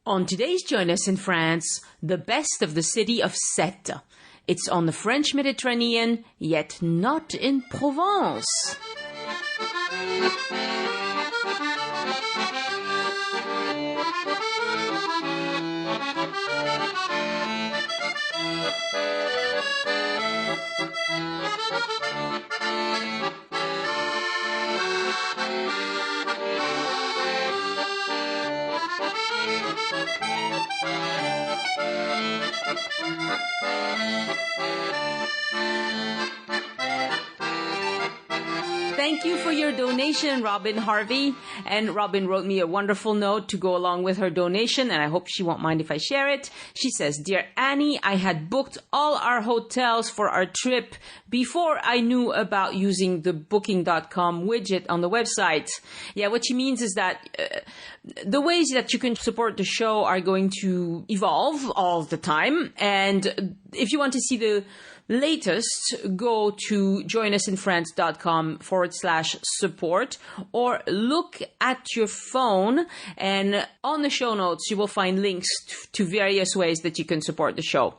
On today's Join Us in France, the best of the city of Sète. It's on the French Mediterranean, yet not in Provence. Thank you for your donation, Robin Harvey. And Robin wrote me a wonderful note to go along with her donation, and I hope she won't mind if I share it. She says, "Dear Annie, I had booked all our hotels for our trip before I knew about using the booking.com widget on the website." Yeah, what she means is that the ways that you can support the show are going to evolve all the time. And if you want to see the latest, go to joinusinfrance.com/support or look at your phone, and on the show notes you will find links to various ways that you can support the show.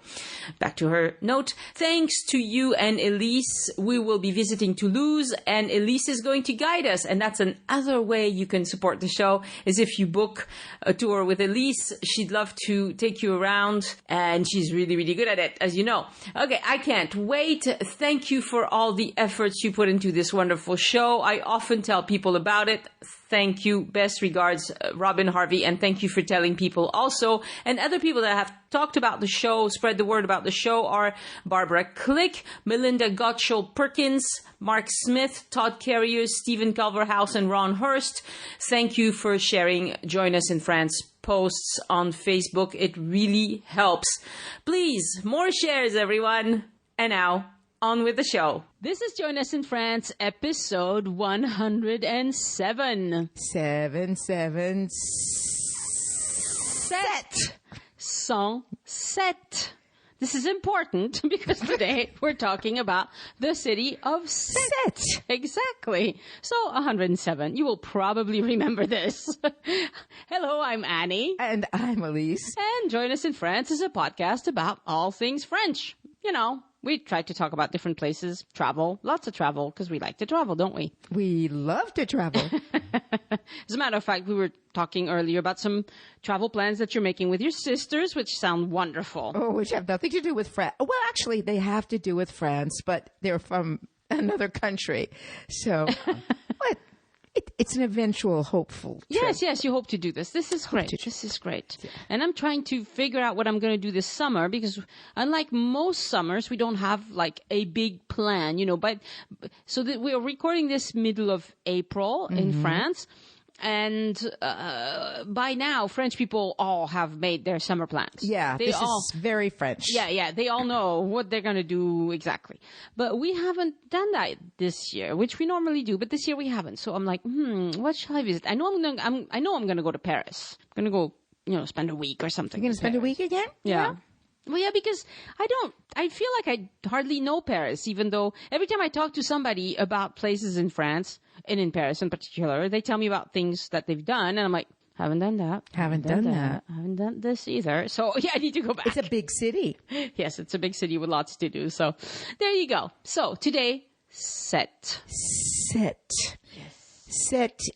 Back to her note. Thanks to you and Elise, we will be visiting Toulouse, and Elise is going to guide us, and that's another way you can support the show, is if you book a tour with Elise. She'd love to take you around, and she's really, really good at it, as you know. Okay, I can't wait. Thank you for all the efforts you put into this wonderful show. I often tell people about it. Thank you. Best regards, Robin Harvey. And thank you for telling people also. And other people that have talked about the show, spread the word about the show, are Barbara Click, Melinda Gottschall-Perkins, Mark Smith, Todd Carrier, Stephen Culverhouse, and Ron Hurst. Thank you for sharing Join Us in France posts on Facebook. It really helps. Please, more shares, everyone. And now, on with the show. This is Join Us in France, episode 107. 777 Sète. 107. This is important because today we're talking about the city of Sète. Exactly. So 107. You will probably remember this. Hello, I'm Annie. And I'm Elise. And Join Us in France is a podcast about all things French. You know, we try to talk about different places, travel, lots of travel, because we like to travel, don't we? We love to travel. As a matter of fact, we were talking earlier about some travel plans that you're making with your sisters, which sound wonderful. Oh, which have nothing to do with France. Well, actually, they have to do with France, but they're from another country. So, it's an eventual hopeful trip. Yes, you hope to do this. This is great. This is great. Yeah. And I'm trying to figure out what I'm going to do this summer, because unlike most summers, we don't have like a big plan, you know, but so that we're recording this middle of April in France. And by now, French people all have made their summer plans. Yeah, this is very French. Yeah, they all know what they're going to do exactly. But we haven't done that this year, which we normally do. But this year we haven't. So I'm like, what shall I visit? I know I'm going to go to Paris. I'm going to go, spend a week or something. You're going to spend a week again? Yeah. Well, yeah, because I feel like I hardly know Paris, even though every time I talk to somebody about places in France, and in Paris in particular, they tell me about things that they've done, and I'm like, haven't done that. Haven't done that. Haven't done this either. So, yeah, I need to go back. It's a big city. Yes, it's a big city with lots to do. So, there you go. So, today, Sète. Sète. Yes. Sète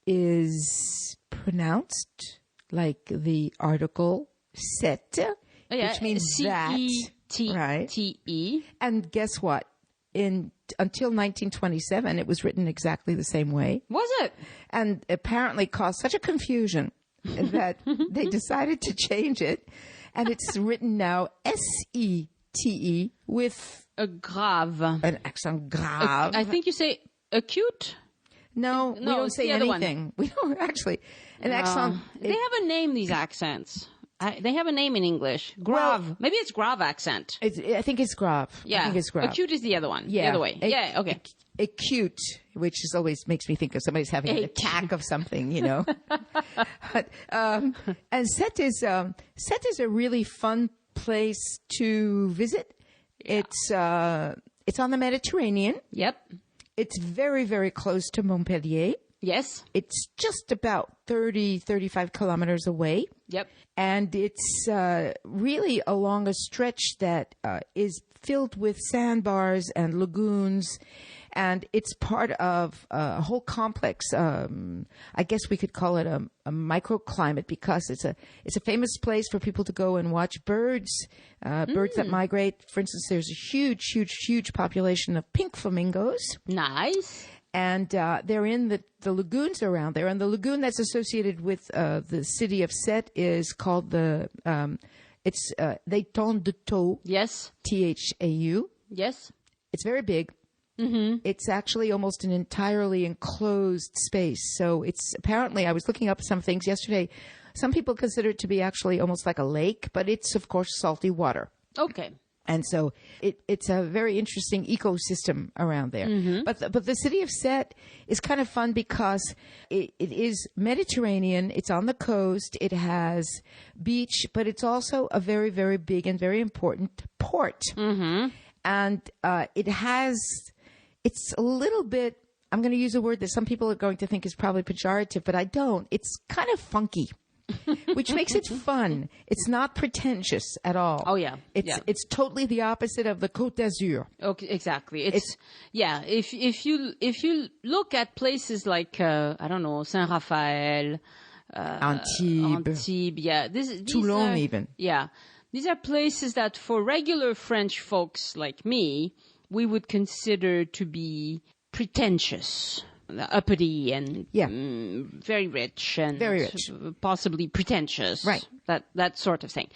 is pronounced like the article Sète, which means C-E-T-E. Right. And guess what? Until 1927, it was written exactly the same way. Was it? And apparently caused such a confusion that they decided to change it. And it's written now S-E-T-E with a grave. An accent grave. I think you say acute? No, we don't say anything. We don't actually. An accent. They have a name, these accents. They have a name in English. Grave. Well, maybe it's grave accent. I think it's grave. Yeah. I think it's grave. Acute is the other one. Yeah. The other way. Yeah, okay. Acute, which is always makes me think of somebody's having an attack of something, you know. But, and Sète is a really fun place to visit. It's on the Mediterranean. Yep. It's very, very close to Montpellier. Yes. It's just about 35 kilometers away. Yep. And it's really along a stretch that is filled with sandbars and lagoons. And it's part of a whole complex. I guess we could call it a microclimate, because it's a famous place for people to go and watch birds, birds that migrate. For instance, there's a huge population of pink flamingos. Nice. And they're in the lagoons around there. And the lagoon that's associated with the city of Sète is called the Lagoon de Thau. Yes. Thau. Yes. It's very big. Mm-hmm. It's actually almost an entirely enclosed space. So it's apparently, I was looking up some things yesterday. Some people consider it to be actually almost like a lake, but it's, of course, salty water. Okay. And so it's a very interesting ecosystem around there. Mm-hmm. But the city of Sète is kind of fun because it is Mediterranean. It's on the coast. It has beach, but it's also a very, very big and very important port. Mm-hmm. And it's a little bit, I'm going to use a word that some people are going to think is probably pejorative, but I don't. It's kind of funky. Which makes it fun. It's not pretentious at all. Oh yeah, it's totally the opposite of the Côte d'Azur. Okay, exactly. It's If you look at places like I don't know, Saint Raphael, Antibes, Toulon, even. Yeah, these are places that for regular French folks like me, we would consider to be pretentious. Uppity and very rich and possibly pretentious, right? That sort of thing.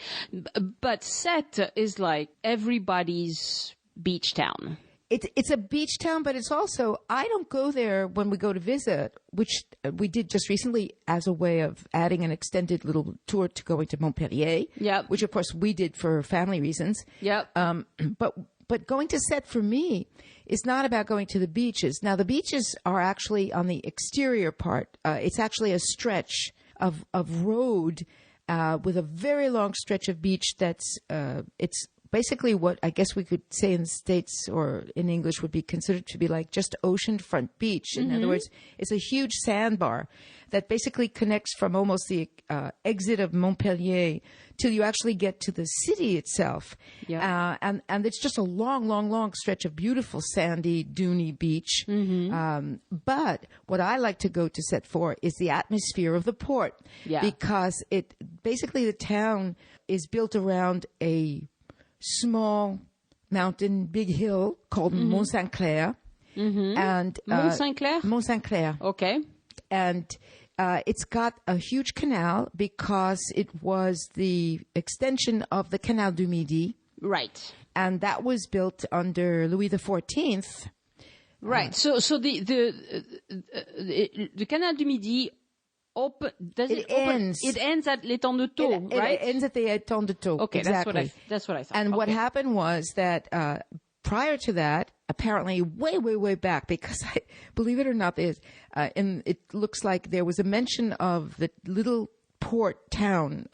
But Sète is like everybody's beach town. It's a beach town, but it's also, I don't go there when we go to visit, which we did just recently as a way of adding an extended little tour to going to Montpellier. Yep. Which of course we did for family reasons. Yep. But going to Sète for me is not about going to the beaches. Now, the beaches are actually on the exterior part. It's actually a stretch of road with a very long stretch of beach that's it's basically what I guess we could say in the States or in English would be considered to be like just oceanfront beach. In other words, it's a huge sandbar that basically connects from almost the exit of Montpellier till you actually get to the city itself. Yeah. And it's just a long stretch of beautiful sandy, duny beach. But what I like to go to Sète for is the atmosphere of the port. Yeah. Because basically the town is built around a small mountain, big hill called Mont Saint-Clair. And Mont Saint-Clair? Mont Saint-Clair. Okay. And it's got a huge canal because it was the extension of the Canal du Midi. Right. And that was built under Louis XIV. Right. So the Canal du Midi ends. It ends at l'étang de Thau, right? It ends at the étang de Thau. Okay, exactly. That's what I thought. And what happened was that prior to that, apparently way back, because believe it or not, it looks like there was a mention of the little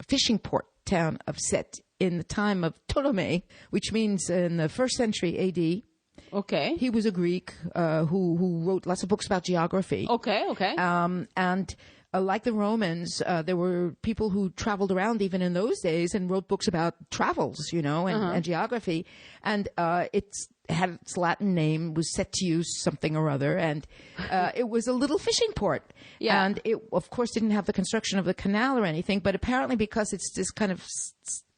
fishing port town of Sète in the time of Ptolemy, which means in the 1st century AD. Okay. He was a Greek who wrote lots of books about geography. Okay. And like the Romans, there were people who traveled around even in those days and wrote books about travels, and geography. And it had its Latin name, was Setius something or other, and it was a little fishing port. Yeah. And it, of course, didn't have the construction of the canal or anything, but apparently because it's this kind of,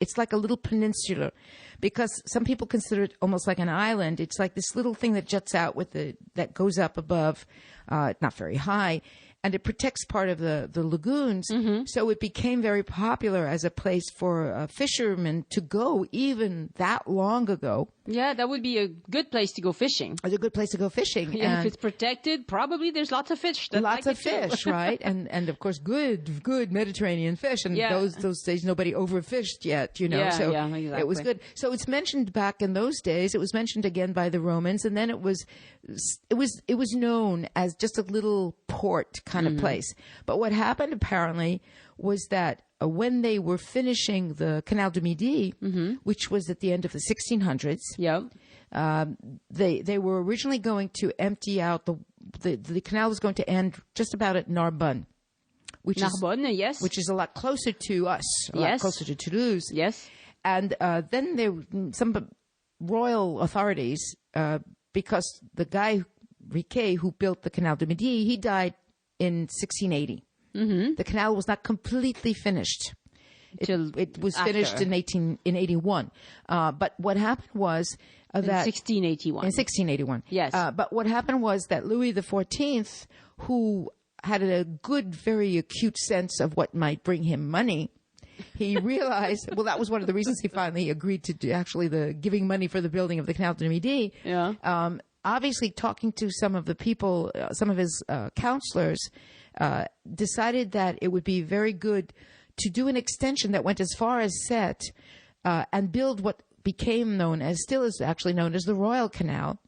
it's like a little peninsula, because some people consider it almost like an island. It's like this little thing that juts out that goes up above, not very high. And it protects part of the lagoons. So it became very popular as a place for fishermen to go even that long ago. Yeah, that would be a good place to go fishing. It's a good place to go fishing. Yeah, if it's protected, probably there's lots of fish. Lots of fish, right? And of course, good Mediterranean fish. And those days, nobody overfished yet, Yeah, so exactly. It was good. So it's mentioned back in those days. It was mentioned again by the Romans, and then it was known as just a little port kind of place. But what happened apparently was that when they were finishing the Canal du Midi, which was at the end of the 1600s, they were originally going to empty out the canal was going to end just about at Narbonne, which is a lot closer to us, a lot closer to Toulouse. Yes. And then there some royal authorities, because the guy Riquet, who built the Canal du Midi, he died in 1680. Mm-hmm. The canal was not completely finished. It was finished in 1881. But what happened was that... In 1681. In 1681. Yes. But what happened was that Louis XIV, who had a good, very acute sense of what might bring him money, he realized, well, that was one of the reasons he finally agreed to do actually the giving money for the building of the Canal du Midi. Yeah. Obviously, talking to some of the people, some of his counselors, decided that it would be very good to do an extension that went as far as Sète and build what became known as, still is actually known as the Royal Canal,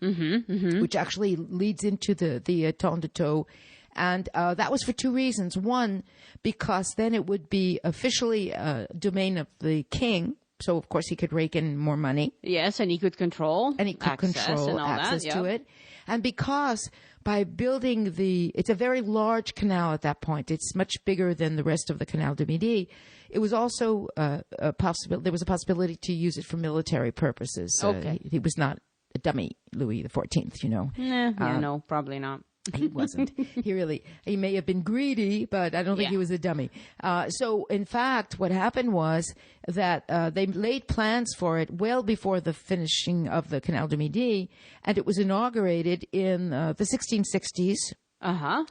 which actually leads into the Tang de Thau. And that was for two reasons. One, because then it would be officially a domain of the king. So, of course, he could rake in more money. Yes, and he could control access to it. And because by building it's a very large canal at that point. It's much bigger than the rest of the Canal du Midi. It was also there was a possibility to use it for military purposes. Okay. He was not a dummy, Louis XIV, you know. No, probably not. He wasn't. He may have been greedy, but I don't think he was a dummy. So, in fact, what happened was that they laid plans for it well before the finishing of the Canal du Midi, and it was inaugurated in the 1660s. Uh-huh.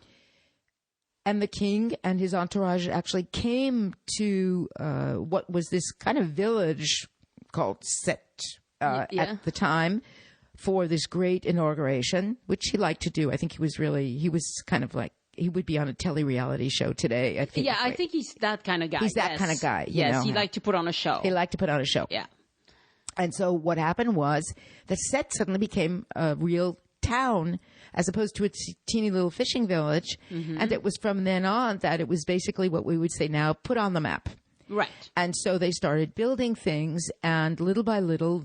And the king and his entourage actually came to what was this kind of village called Sète at the time, for this great inauguration, which he liked to do. I think he was kind of like, he would be on a tele-reality show today. I think he's that kind of guy. He's that kind of guy. Yes, he liked to put on a show. Yeah. And so what happened was that Sète suddenly became a real town as opposed to a teeny little fishing village. Mm-hmm. And it was from then on that it was basically what we would say now, put on the map. Right. And so they started building things, and little by little,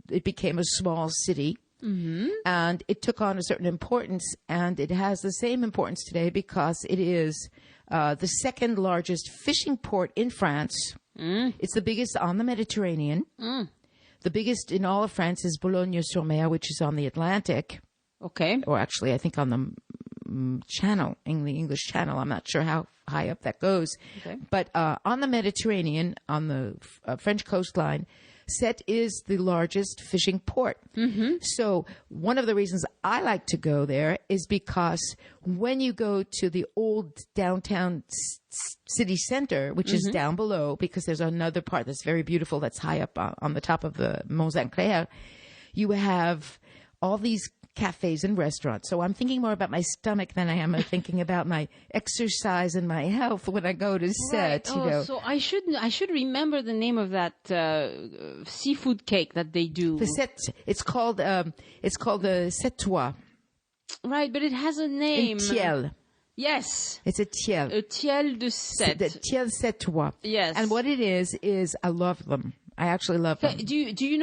it became a small city. Mm-hmm. And it took on a certain importance, and it has the same importance today because it is the second largest fishing port in France. Mm. It's the biggest on the Mediterranean. Mm. The biggest in all of France is Boulogne-sur-Mer, which is on the Atlantic. Okay. Or actually, I think on the Channel, in the English Channel. I'm not sure how high up that goes. Okay. But on the Mediterranean, on the French coastline, Sète is the largest fishing port. Mm-hmm. So one of the reasons I like to go there is because when you go to the old downtown city center, which is down below, because there's another part that's very beautiful that's high up on the top of the Mont Saint-Clair, you have all these cafes and restaurants. So I'm thinking more about my stomach than I am thinking about my exercise and my health when I go to Sète. Right. You know. So I should remember the name of that seafood cake that they do. The Sète. It's called the Sètois. Right, but it has a name. Tiel. Yes. It's a tiel. A tiel de Sète. The tiel Sètois. Yes. And what it is I love them. I actually love them. Do you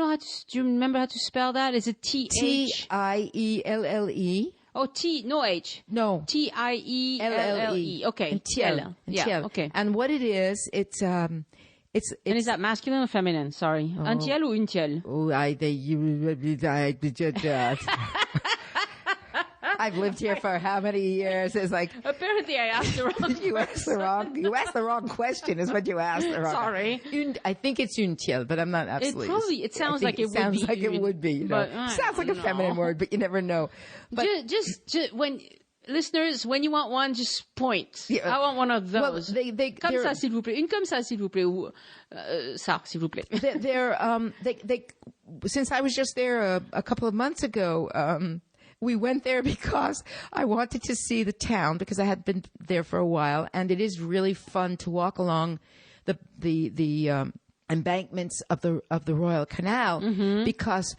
remember how to spell that? Is it T-H? Tielle. Oh, no H. No. Tielle. Okay. And tiel. Yeah. Okay. And what it is, it's and is that masculine or feminine? Sorry. Un tiel ou une tielle? Oh, I've lived here for how many years? It's like apparently I asked the wrong. You asked the wrong question. Is what you asked the wrong. Sorry. I think it's une tielle, but I'm not absolutely. It sounds like it would be. You know? Sounds like a feminine word, but you never know. But just when. Listeners, when you want one, just point. Yeah. I want one of those. Well, comme ça, s'il vous plaît. Une comme ça, s'il vous plaît. Ou ça, s'il vous plaît. Since I was just there a couple of months ago, we went there because I wanted to see the town because I had been there for a while, and it is really fun to walk along the embankments of the Royal Canal because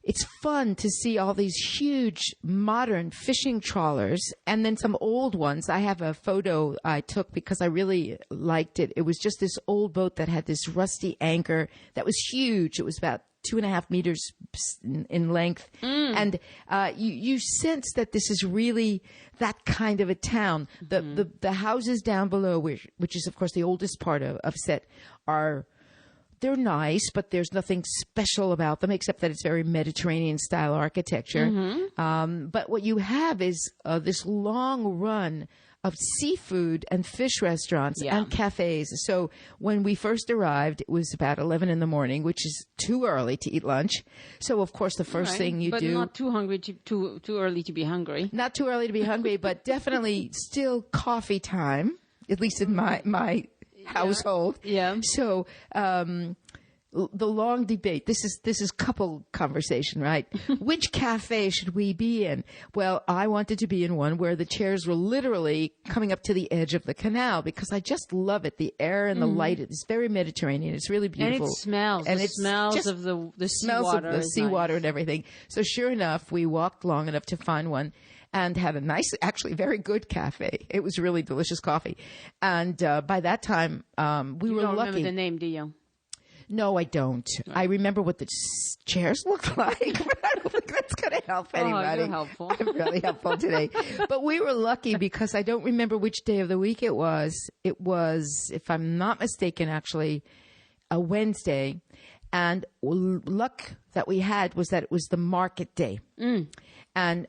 it's fun to see all these huge modern fishing trawlers and then some old ones. I have a photo I took because I really liked it. It was just this old boat that had this rusty anchor that was huge. It was about 2.5 meters in length. And you sense that this is really that kind of a town. The houses down below, which is, of course, the oldest part of Sète, they're nice, but there's nothing special about them except that it's very Mediterranean-style architecture. But what you have is this long run of seafood and fish restaurants and cafes. So when we first arrived, it was about 11 in the morning, which is too early to eat lunch. So, of course, the first thing you do... But not too hungry, too early to be hungry. Not too early to be hungry, but definitely still coffee time, at least in my household. Yeah. So... the long debate. This is couple conversation, right? Which cafe should we be in? Well, I wanted to be in one where the chairs were literally coming up to the edge of the canal because I just love it. The air and the light. It's very Mediterranean. It's really beautiful. And it smells. And it smells of the seawater. Of the seawater and everything. So sure enough, we walked long enough to find one and had a nice, actually very good cafe. It was really delicious coffee. And by that time, we were lucky. You don't remember the name, do you? No, I don't. Right. I remember what the chairs looked like, but I don't think that's going to help anybody. You're helpful. I'm really helpful today. But we were lucky because I don't remember which day of the week it was. It was, if I'm not mistaken, actually a Wednesday. And luck that we had was that it was the market day. And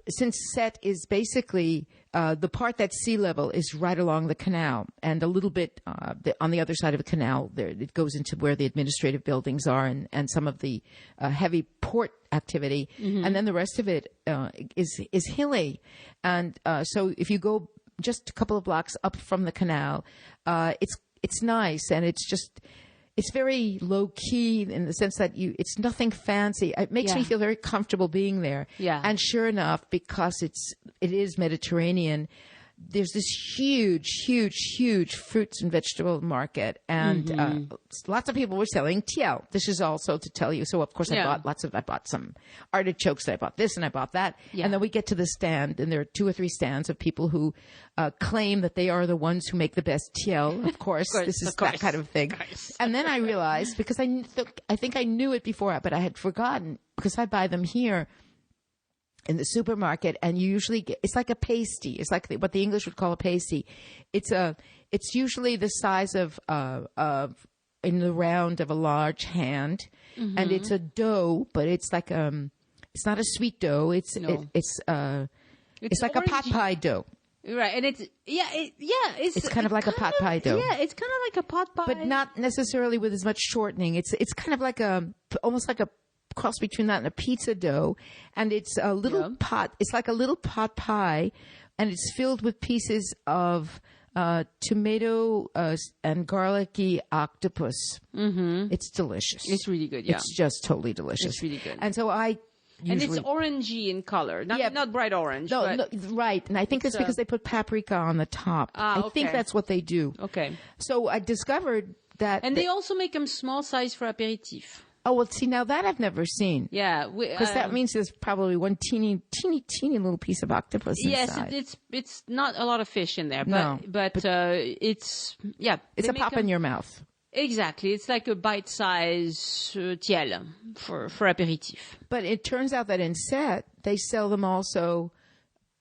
since Sète is basically the part that's sea level is right along the canal, and a little bit on the other side of the canal, there it goes into where the administrative buildings are and some of the heavy port activity, and then the rest of it is hilly. And so if you go just a couple of blocks up from the canal, it's nice, and it's very low key in the sense that it's nothing fancy. It makes me feel very comfortable being there. Yeah. And sure enough, because it is Mediterranean, there's this huge fruits and vegetable market, and lots of people were selling tiao. This is also to tell you. So of course I bought some artichokes. I bought this and I bought that, and then we get to the stand, and there are 2 or 3 stands of people who claim that they are the ones who make the best tiao. Of course, this is that kind of thing. And then I realized, because I think I knew it before, but I had forgotten, because I buy them here in the supermarket, and you usually get, it's like a pasty. It's like what the English would call a pasty. It's usually the size of in the round of a large hand, and it's a dough, but it's like it's not a sweet dough. It's like a pot pie dough. Right, and it's kind of like a pot pie dough. Yeah, it's kind of like a pot pie, but not necessarily with as much shortening. It's kind of like almost like a cross between that and a pizza dough, and it's a little pot. It's like a little pot pie, and it's filled with pieces of tomato and garlicky octopus. It's delicious. It's really good. Yeah, it's just totally delicious. It's really good. And so I. And it's orangey in color, not bright orange. No, right. And I think it's because they put paprika on the top. I think that's what they do. Okay. So I discovered that. And they also make them small size for aperitif. Oh, well, see, now that I've never seen. Yeah. Because that means there's probably one teeny little piece of octopus inside. Yes, it's not a lot of fish in there, but it's a pop in your mouth. Exactly. It's like a bite-size tiel for aperitif. But it turns out that in Sète, they sell them also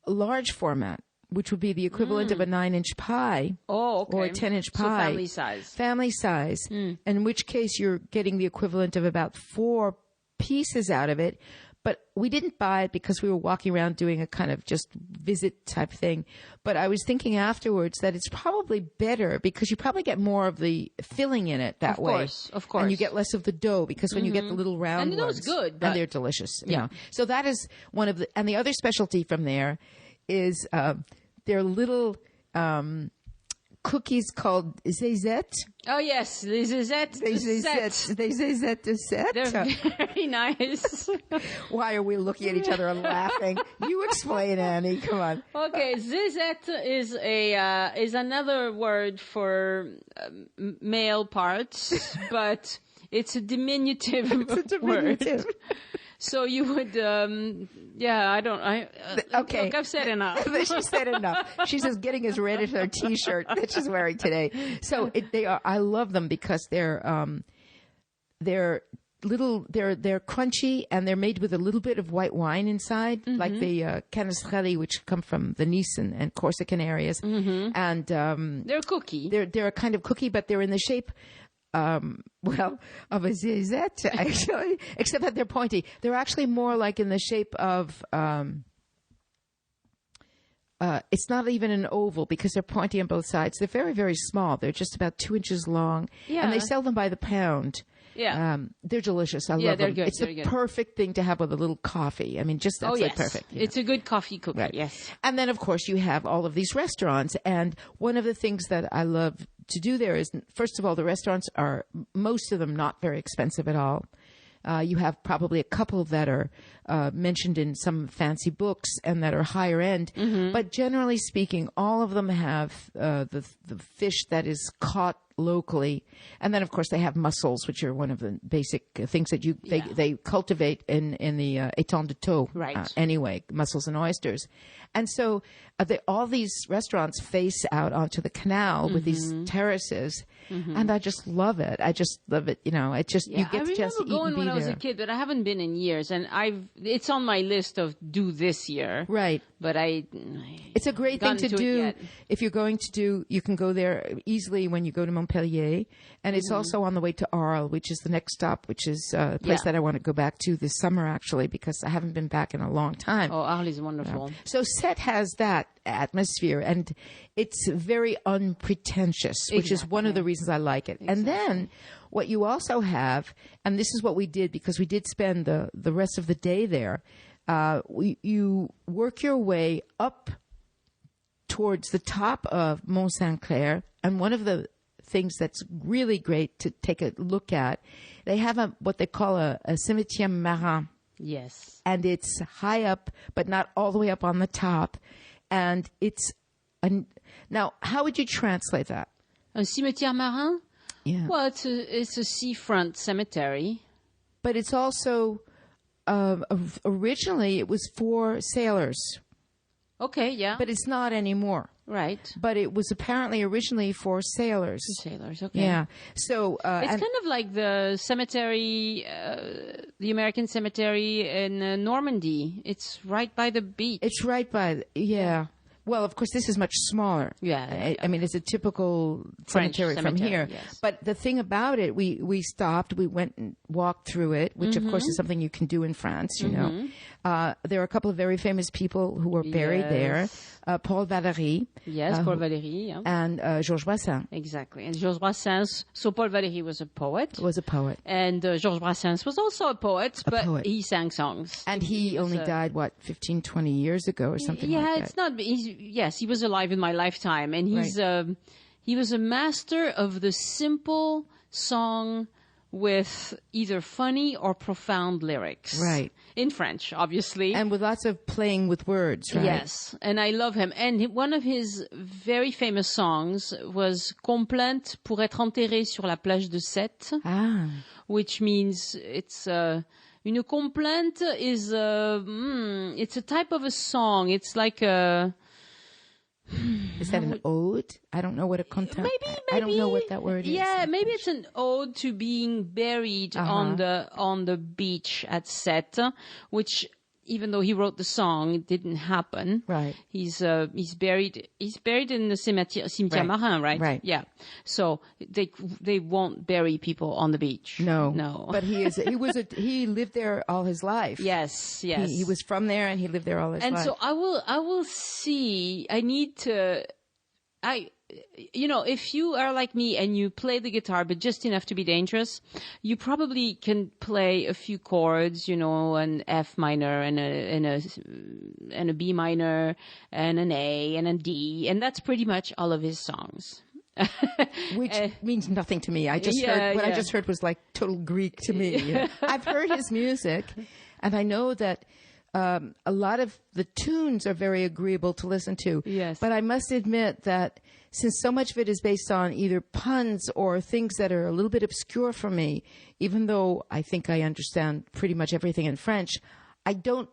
large format, which would be the equivalent of a 9-inch pie. Oh, okay. Or a 10-inch pie. So family size. Family size. In which case you're getting the equivalent of about 4 pieces out of it. But we didn't buy it because we were walking around doing a kind of just visit type thing. But I was thinking afterwards that it's probably better because you probably get more of the filling in it that way. Of course. And you get less of the dough because when you get the little round ones. And the dough's good. And they're delicious. Yeah. So that is one of the... And the other specialty from there is their little... cookies called zézette. Oh yes, les zézettes. Les zézettes de Sète. They're very nice. Why are we looking at each other and laughing? You explain, Annie. Come on. Okay, zézette is another word for male parts, but it's a diminutive. Word. So you would, okay. Look, I've said enough. She said enough. She's just getting as red as her T-shirt that she's wearing today. So I love them because they're they're crunchy, and they're made with a little bit of white wine inside, like the canestrelli, which come from the Nice and Corsican areas. And they're cookie. They're a kind of cookie, but they're in the shape of a zizette, actually, except that they're pointy. They're actually more like in the shape of it's not even an oval because they're pointy on both sides. They're very, very small. They're just about 2 inches long, and they sell them by the pound. Yeah. They're delicious. I love them. Good. It's the perfect thing to have with a little coffee. I mean, just absolutely perfect. It's a good coffee cookie, right. Yes. And then, of course, you have all of these restaurants. And one of the things that I love to do there is, first of all, the restaurants are, most of them, not very expensive at all. You have probably a couple that are mentioned in some fancy books and that are higher end. But generally speaking, all of them have the fish that is caught locally. And then, of course, they have mussels, which are one of the basic things that they cultivate in the étang de Thau. Right. Anyway, mussels and oysters. And so all these restaurants face out onto the canal with these terraces. And I just love it. I just love it. You know, it just, you get the chance to eat and be there. I remember going when I was a kid, but I haven't been in years. And it's on my list of do this year. Right. But it's a great thing to do. If you're going to do, you can go there easily when you go to Montpellier. And it's also on the way to Arles, which is the next stop, which is a place that I want to go back to this summer, actually, because I haven't been back in a long time. Oh, Arles is wonderful. So Sète has that atmosphere, and it's very unpretentious, which is one of the reasons I like it. And then what you also have, and this is what we did because we did spend the rest of the day there, you work your way up towards the top of Mont Saint-Clair, and one of the things that's really great to take a look at, they have what they call a cimetière marin. Yes. And it's high up, but not all the way up on the top. And it's now, how would you translate that? Un cimetière marin? Yeah. Well, it's a seafront cemetery. But it's also originally it was for sailors. Okay, yeah. But it's not anymore. Right. But it was apparently originally for sailors. Sailors, okay. Yeah. So it's kind of like the cemetery, the American cemetery in Normandy. It's right by the beach. It's right by, yeah. Well, of course, this is much smaller. Yeah. I mean, it's a typical cemetery from here. Yes. But the thing about it, we stopped, we went and walked through it, which, of course, is something you can do in France, you know. There are a couple of very famous people who were buried there. Paul Valéry. Yes, Paul Valéry. Yeah. And Georges Brassens. Exactly. And Georges Brassens. So Paul Valéry was a poet. And Georges Brassens was also a poet, but he sang songs. And he only died, 15, 20 years ago or something like that? Yeah, it's not... Yes, he was alive in my lifetime. And he was a master of the simple song with either funny or profound lyrics. Right. In French, obviously. And with lots of playing with words, right? Yes. And I love him. And one of his very famous songs was Complainte pour être enterré sur la plage de Sète. Which means it's... une complainte is... it's a type of a song. It's like a... Is that an ode? I don't know what a content. Maybe. I don't know what that word is. Yeah, maybe it's an ode to being buried on the beach at Sète, which, even though he wrote the song, it didn't happen. Right. He's buried in the cimetière marin, right? Right. Yeah. So they won't bury people on the beach. No. But he lived there all his life. Yes. He was from there and he lived there all his life. And so I will see. I need to. If you are like me and you play the guitar, but just enough to be dangerous, you probably can play a few chords, an F minor and a B minor and an A and a D, and that's pretty much all of his songs. Which means nothing to me. I just heard was like total Greek to me. I've heard his music, and I know that a lot of the tunes are very agreeable to listen to. Yes. But I must admit that since so much of it is based on either puns or things that are a little bit obscure for me, even though I think I understand pretty much everything in French, I don't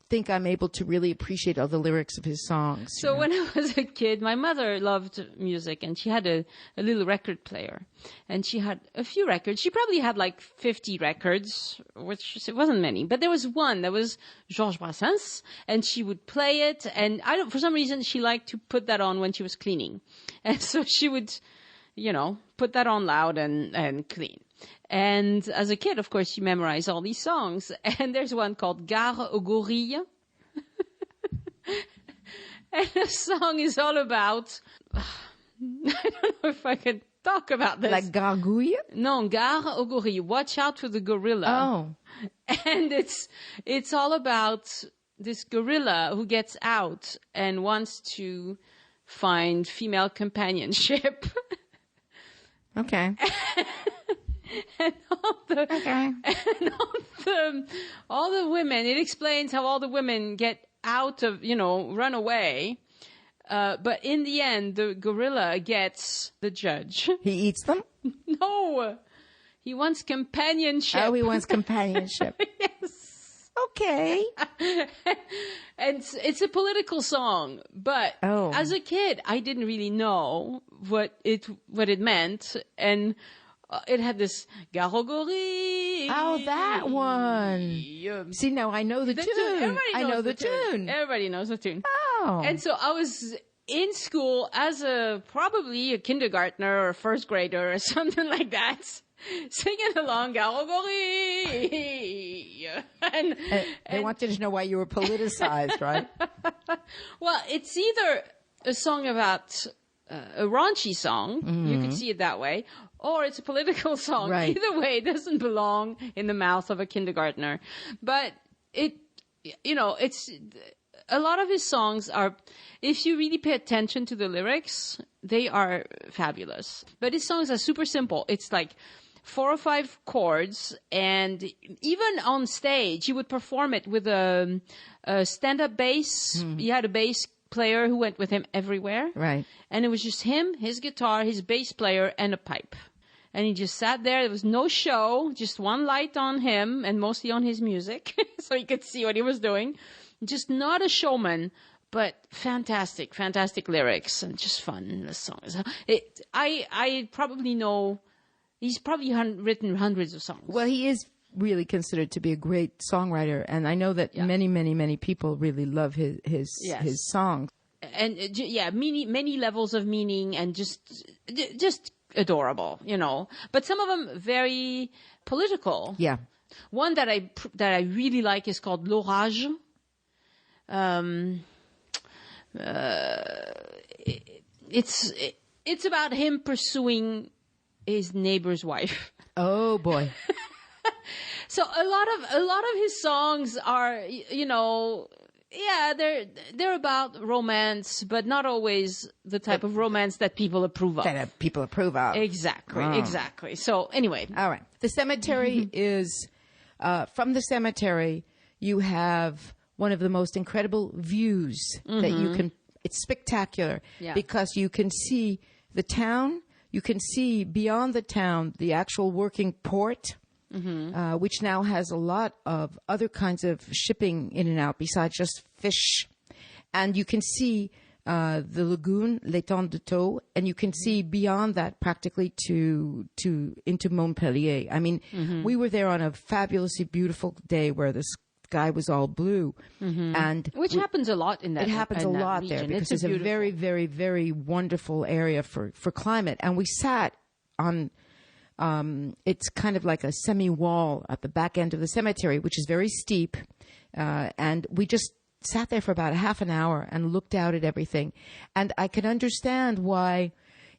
think I'm able to really appreciate all the lyrics of his songs. So when I was a kid, my mother loved music, and she had a little record player, and she had a few records. She probably had like 50 records, which it wasn't many, but there was one that was Georges Brassens, and she would play it. And for some reason, she liked to put that on when she was cleaning, and so she would, put that on loud and clean. And as a kid, of course, you memorize all these songs. And there's one called Gare aux Gorilles. And the song is all about... I don't know if I can talk about this. Like gargouille? No, Gare aux Gorilles. Watch out for the gorilla. Oh. And it's all about this gorilla who gets out and wants to find female companionship. Okay. And all the women, it explains how all the women get out of, run away. But in the end, the gorilla gets the judge. He eats them? No. He wants companionship. Oh, he wants companionship. Yes. Okay. And it's a political song, but as a kid, I didn't really know what it meant. And it had this Gare aux Gorilles. Oh, that one. See, now I know the tune. I know the tune. Everybody knows the tune. Oh. And so I was in school as probably a kindergartner or a first grader or something like that, singing along Gare aux Gorilles. And they wanted to know why you were politicized, right? Well, it's either a song about a raunchy song. Mm-hmm. You could see it that way. Or it's a political song. Right. Either way, it doesn't belong in the mouth of a kindergartner. But it's a lot of his songs are, if you really pay attention to the lyrics, they are fabulous. But his songs are super simple. It's like 4 or 5 chords, and even on stage, he would perform it with a stand-up bass. Mm-hmm. He had a bass player who went with him everywhere. Right. And it was just him, his guitar, his bass player, and a pipe. And he just sat there. There was no show, just one light on him and mostly on his music. So you could see what he was doing. Just not a showman, but fantastic, fantastic lyrics and just fun. The songs. I probably know, he's probably written hundreds of songs. Well, he is really considered to be a great songwriter, and I know that many, many, many people really love his songs. And many levels of meaning, and just adorable, But some of them very political. Yeah. One that I really like is called L'Orage. It's about him pursuing his neighbor's wife. Oh boy. So a lot of his songs are, they're about romance, but not always the type of romance that people approve of. That people approve of. Exactly. So anyway. All right. The cemetery is, from the cemetery, you have one of the most incredible views that you can, it's spectacular because you can see the town, you can see beyond the town, the actual working port. Mm-hmm. Which now has a lot of other kinds of shipping in and out besides just fish. And you can see the lagoon, l'étang de Thau, and you can see beyond that practically into Montpellier. I mean, we were there on a fabulously beautiful day where the sky was all blue. And which happens a lot in that. It happens a lot region. there because it's a very, very, very wonderful area for climate. And we sat on... it's kind of like a semi-wall at the back end of the cemetery, which is very steep. And we just sat there for about a half an hour and looked out at everything. And I can understand why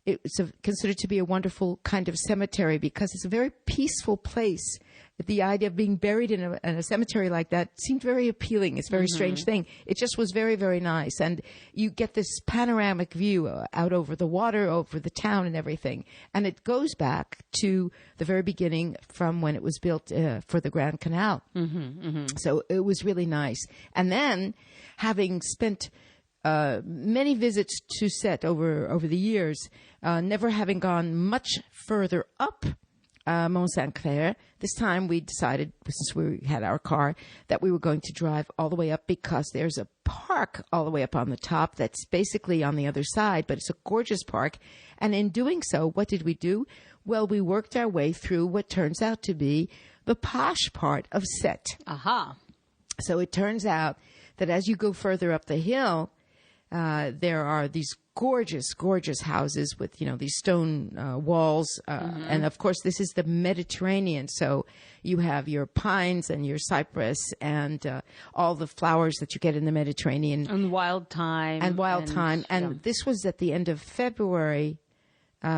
it's considered to be a wonderful kind of cemetery, because it's a very peaceful place. The idea of being buried in a cemetery like that seemed very appealing. It's a very strange thing. It just was very, very nice. And you get this panoramic view out over the water, over the town and everything. And it goes back to the very beginning from when it was built for the Grand Canal. So it was really nice. And then, having spent many visits to Sète over the years, never having gone much further up, Mont Saint Clair. This time we decided, since we had our car, that we were going to drive all the way up because there's a park all the way up on the top that's basically on the other side, but it's a gorgeous park. And in doing so, what did we do? Well, we worked our way through what turns out to be the posh part of Sète. Aha. So it turns out that as you go further up the hill, there are these gorgeous, gorgeous houses with, these stone walls. And of course, this is the Mediterranean. So you have your pines and your cypress and all the flowers that you get in the Mediterranean. And wild thyme. And this was at the end of February,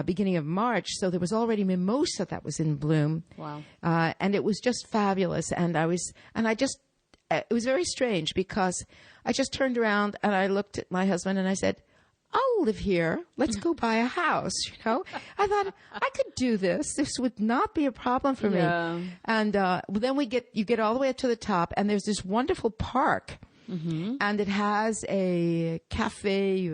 beginning of March. So there was already mimosa that was in bloom. Wow. And it was just fabulous. It was very strange because I just turned around and I looked at my husband and I said, I'll live here. Let's go buy a house. I thought I could do this. This would not be a problem for me. And then you get all the way up to the top and there's this wonderful park. Mm-hmm. And it has a cafe,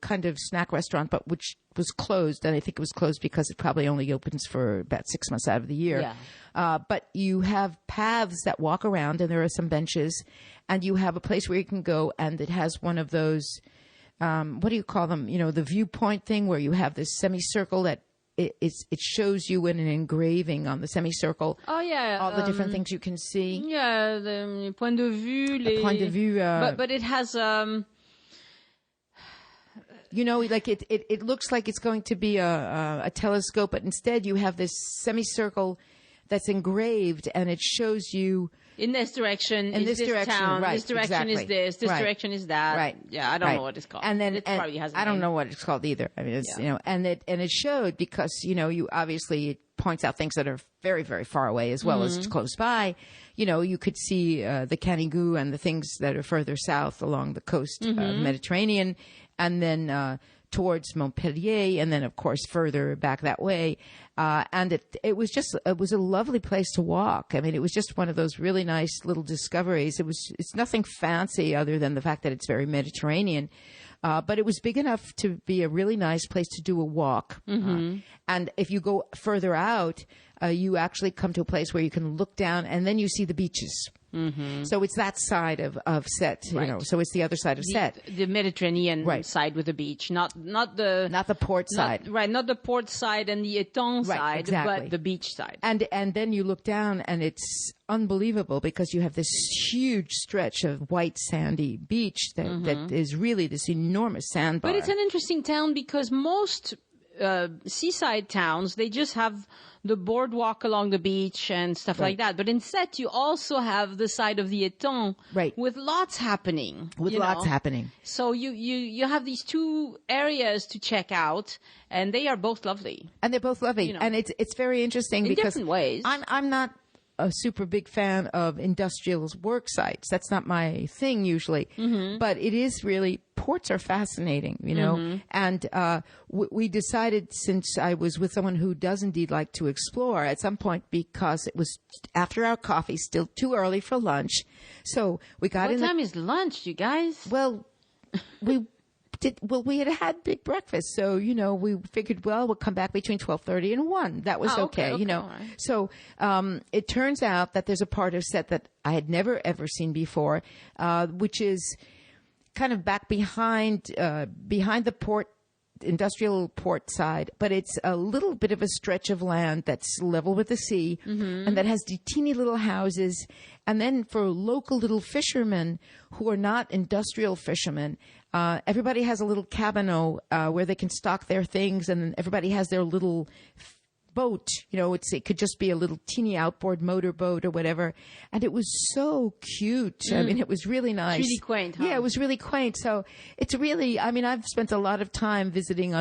kind of snack restaurant, but which was closed. And I think it was closed because it probably only opens for about 6 months out of the year. Yeah. But you have paths that walk around and there are some benches and you have a place where you can go and it has one of those, what do you call them? The viewpoint thing where you have this semicircle that it shows you in an engraving on the semicircle. Oh yeah, all the different things you can see. Yeah, the point de vue. Point de vue. But it has like it looks like it's going to be a telescope, but instead you have this semicircle that's engraved, and it shows you. In this direction, this direction, town. Right? This direction exactly. is this. This direction is that. Right. Yeah, I don't know what it's called. And then it probably has. I don't know what it's called either. I mean, it's and it showed because you obviously it points out things that are very, very far away as well as close by. You could see the Canigou and the things that are further south along the coast of the Mediterranean, and then towards Montpellier, and then of course further back that way. And it was a lovely place to walk. I mean, it was just one of those really nice little discoveries. It's nothing fancy other than the fact that it's very Mediterranean. But it was big enough to be a really nice place to do a walk. Mm-hmm. And if you go further out, you actually come to a place where you can look down and then you see the beaches. Mm-hmm. So it's that side of Sète, right. So it's the other side of Sète. The Mediterranean side with the beach, not the port side. Right, not the port side and the Étang side, exactly. But the beach side. And then you look down and it's unbelievable because you have this huge stretch of white sandy beach that is really this enormous sandbar. But it's an interesting town because most seaside towns, they just have the boardwalk along the beach and stuff like that. But in Sète, you also have the side of the Étang with lots happening. Happening. So you have these two areas to check out, and they are both lovely. And they're both lovely. And it's very interesting in because different ways. I'm not a super big fan of industrial work sites. That's not my thing usually. Mm-hmm. But it is really, ports are fascinating, And we decided, since I was with someone who does indeed like to explore at some point, because it was after our coffee, still too early for lunch. So we got What time is lunch, you guys? Well, we had big breakfast, so we figured, we'll come back between 12:30 and 1. That was okay. Right. So it turns out that there's a part of Sète that I had never ever seen before, which is kind of back behind the port, industrial port side, but it's a little bit of a stretch of land that's level with the sea, and that has teeny little houses. And then for local little fishermen who are not industrial fishermen, everybody has a little cabano where they can stock their things, and everybody has their little boat. It could just be a little teeny outboard motorboat or whatever. And it was so cute. I mean, it was really nice. It's really quaint, huh? Yeah, it was really quaint. So it's really, I've spent a lot of time visiting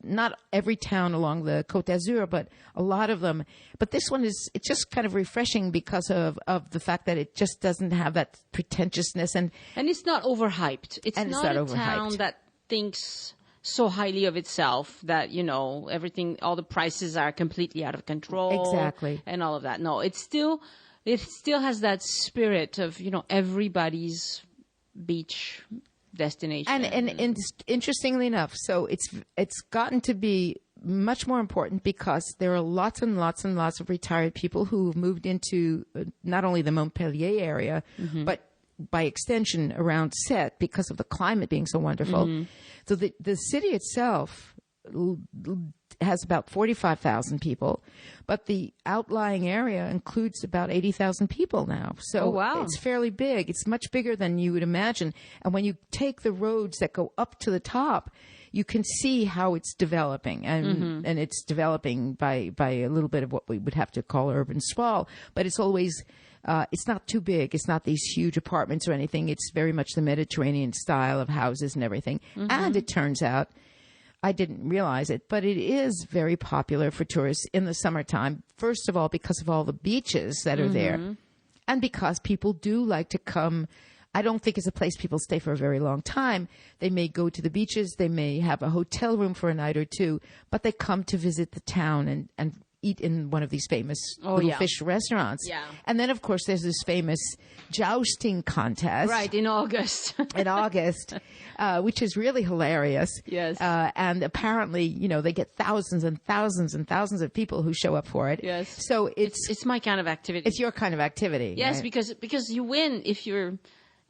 not every town along the Côte d'Azur, but a lot of them. But this one it's just kind of refreshing because of the fact that it just doesn't have that pretentiousness. And it's not overhyped. It's not a town that thinks so highly of itself that, everything, all the prices are completely out of control. Exactly. And all of that. No, it still has that spirit of, everybody's beach destination. And interestingly enough, so it's gotten to be much more important because there are lots and lots and lots of retired people who have moved into not only the Montpellier area, but by extension around Sète because of the climate being so wonderful. So the city itself has about 45,000 people, but the outlying area includes about 80,000 people now. So it's fairly big. It's much bigger than you would imagine. And when you take the roads that go up to the top, you can see how it's developing, and it's developing by a little bit of what we would have to call urban sprawl. But it's always it's not too big. It's not these huge apartments or anything. It's very much the Mediterranean style of houses and everything. And it turns out, I didn't realize it, but it is very popular for tourists in the summertime. First of all, because of all the beaches that are there, and because people do like to come. I don't think it's a place people stay for a very long time. They may go to the beaches. They may have a hotel room for a night or two, but they come to visit the town and eat in one of these famous little fish restaurants. Yeah. And then, of course, there's this famous jousting contest. Right, in August. Which is really hilarious. Yes. And apparently, they get thousands and thousands and thousands of people who show up for it. Yes. So it's my kind of activity. It's your kind of activity. Yes, right? because you win if you're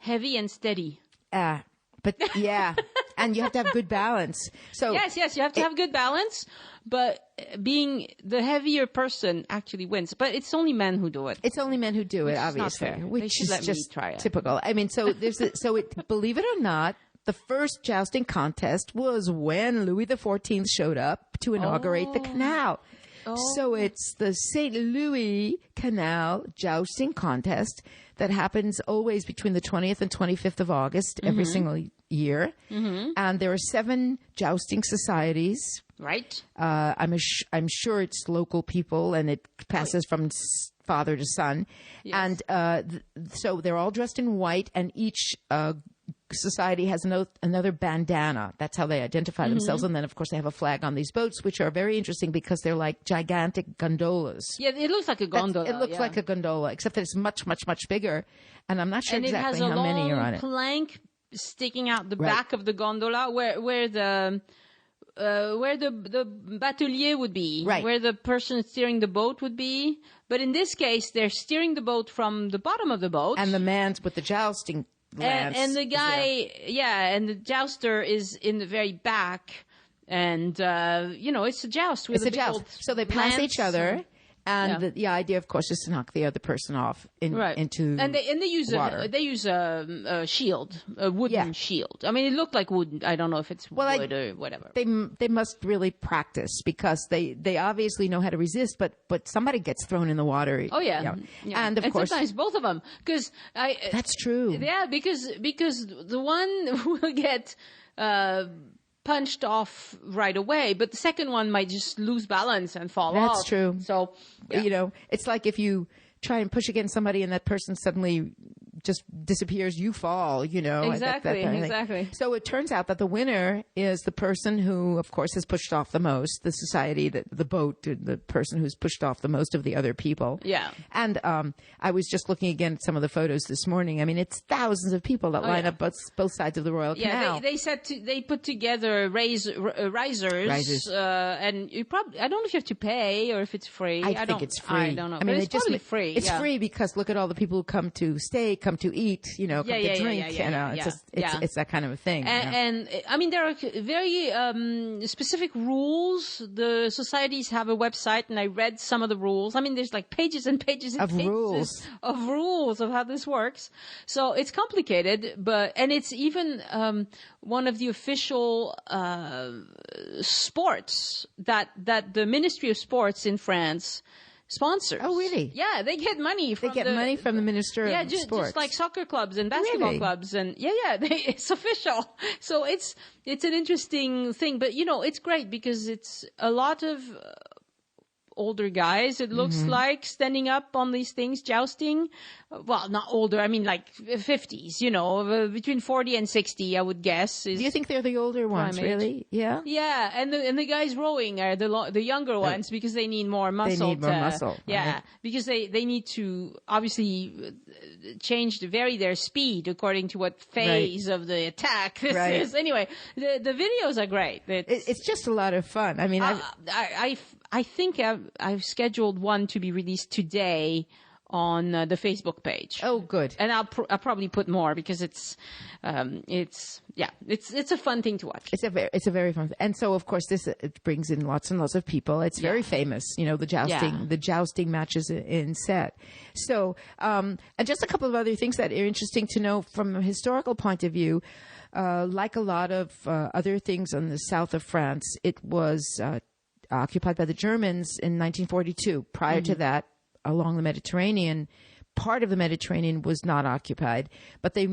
heavy and steady. But yeah, and you have to have good balance. So yes, you have to have good balance, but being the heavier person actually wins. But it's only men who do it. It's only men who do it, obviously. Not fair. Which is let just me try it. Typical. I mean, so believe it or not, the first jousting contest was when Louis XIV showed up to inaugurate the canal. So it's the St. Louis Canal jousting contest that happens always between the 20th and 25th of August every single year. And there are 7 jousting societies. Right. I'm sure it's local people, and it passes from father to son. Yes. And so they're all dressed in white, and each society has another bandana. That's how they identify themselves. And then, of course, they have a flag on these boats, which are very interesting because they're like gigantic gondolas. Yeah, it looks like a gondola. It looks like a gondola, except that it's much, much, much bigger. And I'm not sure exactly how many are on it. And it has a long plank sticking out the back of the gondola where the batelier would be, where the person steering the boat would be. But in this case, they're steering the boat from the bottom of the boat. And the man's with the jousting lance. And the guy, and the jouster is in the very back. And, it's a joust. With it's a joust. So they pass each other. And the idea, of course, is to knock the other person off into and they use water. They use a shield, a wooden shield. I mean, it looked like wood. I don't know if it's wood or whatever. They must really practice because they obviously know how to resist, but somebody gets thrown in the water. Oh yeah. And of course sometimes both of them because that's true. Yeah, because the one will get punched off right away, but the second one might just lose balance and fall off. That's true. So, it's like if you try and push against somebody and that person suddenly just disappears, you fall, Exactly, exactly. So it turns out that the winner is the person who, of course, has pushed off the most, the society, the boat, the person who's pushed off the most of the other people. Yeah. And I was just looking again at some of the photos this morning. I mean, it's thousands of people that line up both sides of the Royal Canal. They put together risers. And you probably, I don't know if you have to pay or if it's free. I think it's free. I don't know. I mean, it's probably free. It's free because look at all the people who come to stay, come to eat, come to drink. It's that kind of a thing. And I mean, there are very specific rules. The societies have a website, and I read some of the rules. I mean, there's like pages and pages and pages of rules of how this works. So it's complicated, and it's even one of the official sports that the Ministry of Sports in France sponsors. Oh, really? Yeah, they get money from money from the Minister of Sports. Yeah, just like soccer clubs and basketball clubs. And it's official. So it's an interesting thing. But, it's great because it's a lot of older guys, it looks like, standing up on these things, jousting. Well, not older, I mean like 50s, between 40 and 60, I would guess. Do you think they're the older ones, really? Yeah? Yeah, and the guys rowing are the younger ones because they need more muscle. They need more muscle. Yeah, right. because they need to obviously vary their speed according to what phase of the attack this is. Anyway, the videos are great. It's just a lot of fun. I mean, I think I've scheduled one to be released today on the Facebook page. Oh, good. And I'll probably put more because it's a fun thing to watch. It's a very fun. And so, of course, it brings in lots and lots of people. It's very famous, the jousting matches in Sète. So, and just a couple of other things that are interesting to know from a historical point of view. Like a lot of other things on the south of France, it was occupied by the Germans in 1942. Prior to that, along the Mediterranean, part of the Mediterranean was not occupied, but they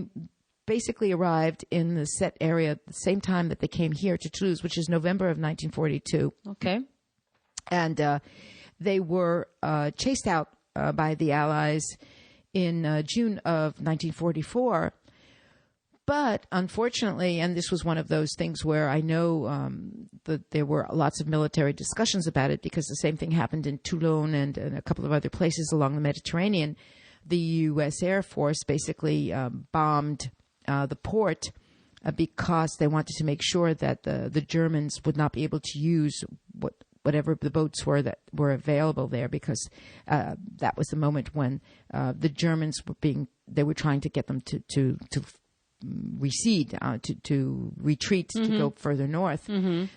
basically arrived in the Sète area at the same time that they came here to Toulouse, which is November of 1942. Okay. And they were chased out by the Allies in June of 1944. But unfortunately, and this was one of those things where I know that there were lots of military discussions about it because the same thing happened in Toulon and a couple of other places along the Mediterranean. The U.S. Air Force basically bombed the port because they wanted to make sure that the Germans would not be able to use whatever the boats were that were available there, because that was the moment when the Germans they were trying to get them to recede, to retreat, to go further north.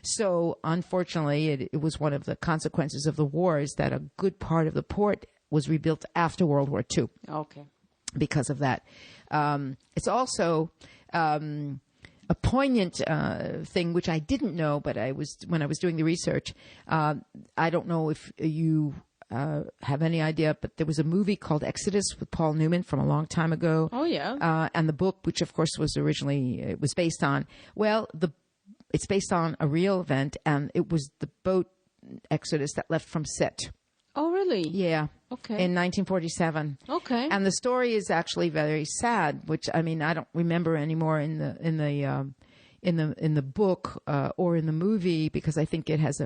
So unfortunately, it was one of the consequences of the war is that a good part of the port was rebuilt after World War II. Okay. Because of that. It's also a poignant thing, which I didn't know, but when I was doing the research, I don't know if you have any idea, but there was a movie called Exodus with Paul Newman from a long time ago. Oh, yeah. And the book, which of course was originally, it was based on, it's based on a real event, and it was the boat Exodus that left from Sète. Oh, really? Yeah. Okay. In 1947. Okay. And the story is actually very sad, which I mean I don't remember anymore in the book or in the movie, because I think it has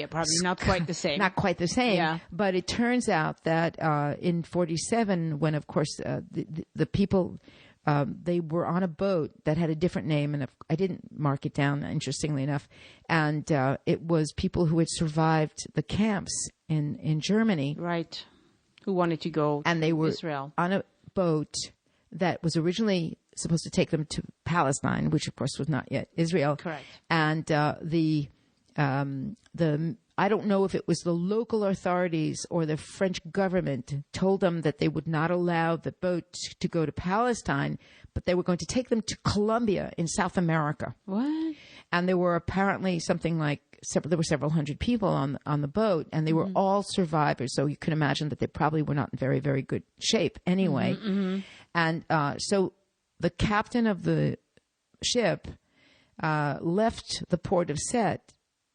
probably not quite the same. Not quite the same. Yeah. But it turns out that in 47, when of course the people they were on a boat that had a different name, and I didn't mark it down, interestingly enough, and it was people who had survived the camps in Germany, right? Who wanted to go and they were Israel on a boat that was originally supposed to take them to Palestine, which of course was not yet Israel. Correct. And the I don't know if it was the local authorities or the French government told them that they would not allow the boat to go to Palestine, but they were going to take them to Colombia in South America. What? And there were apparently there were several hundred people on the boat, and they were all survivors. So you can imagine that they probably were not in very, very good shape anyway. And so the captain of the ship left the port of Sète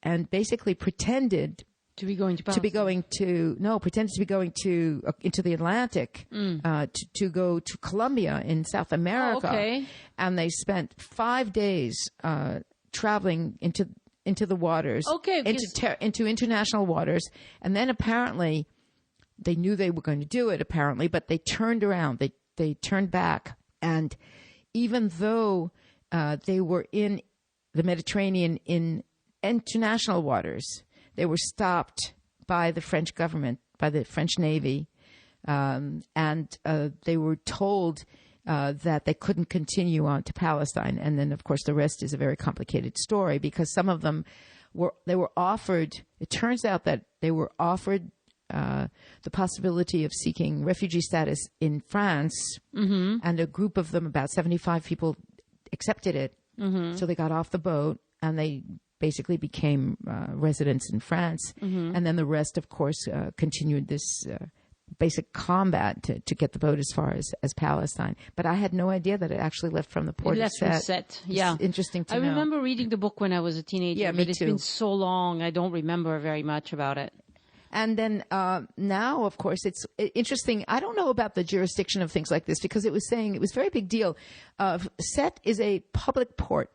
and basically pretended to be going to into the Atlantic to go to Colombia in South America. Oh, okay. And they spent 5 days traveling into the waters, into international waters, and then apparently they knew they were going to do it. Apparently, but they turned around. They turned back, and even though they were in the Mediterranean in international waters, they were stopped by the French government, by the French Navy, and they were told that they couldn't continue on to Palestine. And then, of course, the rest is a very complicated story, because some of them were offered. It turns out that they were offered the possibility of seeking refugee status in France, and a group of them, about 75 people, accepted it. So they got off the boat and they basically became residents in France. And then the rest, of course, continued this basic combat to get the boat as far as Palestine. But I had no idea that it actually left from the port of Sète. Yeah. It's interesting to know. I remember reading the book when I was a teenager, Yeah, me but it's too. been so long, I don't remember very much about it. And then now, of course, it's interesting. I don't know about the jurisdiction of things like this because it was saying it was a very big deal. Sète is a public port,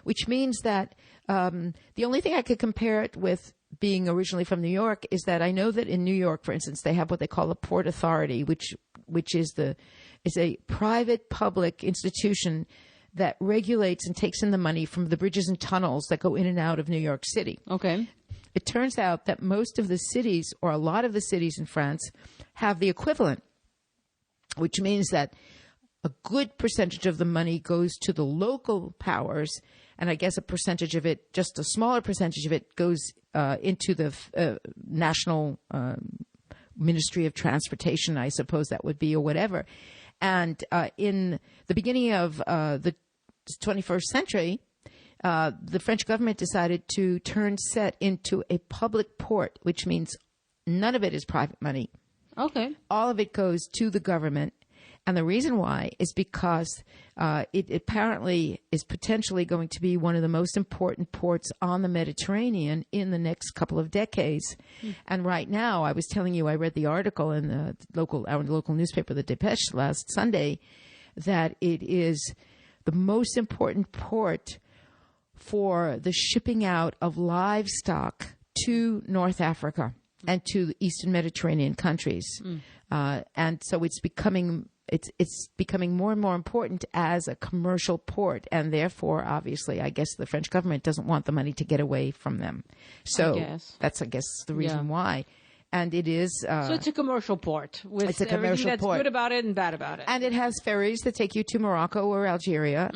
which means that the only thing I could compare it with being originally from New York is that I know that in New York, for instance, they have what they call a port authority, which is a private public institution that regulates and takes in the money from the bridges and tunnels that go in and out of New York City. Okay. It turns out that most of the cities, or a lot of the cities in France, have the equivalent, which means that a good percentage of the money goes to the local powers, and I guess a percentage of it, just a smaller percentage of it, goes into the national Ministry of Transportation, I suppose that would be, or whatever. And in the beginning of the 21st century, the French government decided to turn Sète into a public port, which means none of it is private money. Okay. All of it goes to the government. And the reason why is because it apparently is potentially going to be one of the most important ports on the Mediterranean in the next couple of decades. And right now, I was telling you, I read the article in our local newspaper, the Dépêche, last Sunday, that it is the most important port for the shipping out of livestock to North Africa and to the Eastern Mediterranean countries. And so it's becoming more and more important as a commercial port, and therefore, obviously, I guess the French government doesn't want the money to get away from them. So that's, I guess, the reason why. And it is. So it's a commercial port with it's a commercial everything that's port. good about it and bad about it. And it has ferries that take you to Morocco or Algeria,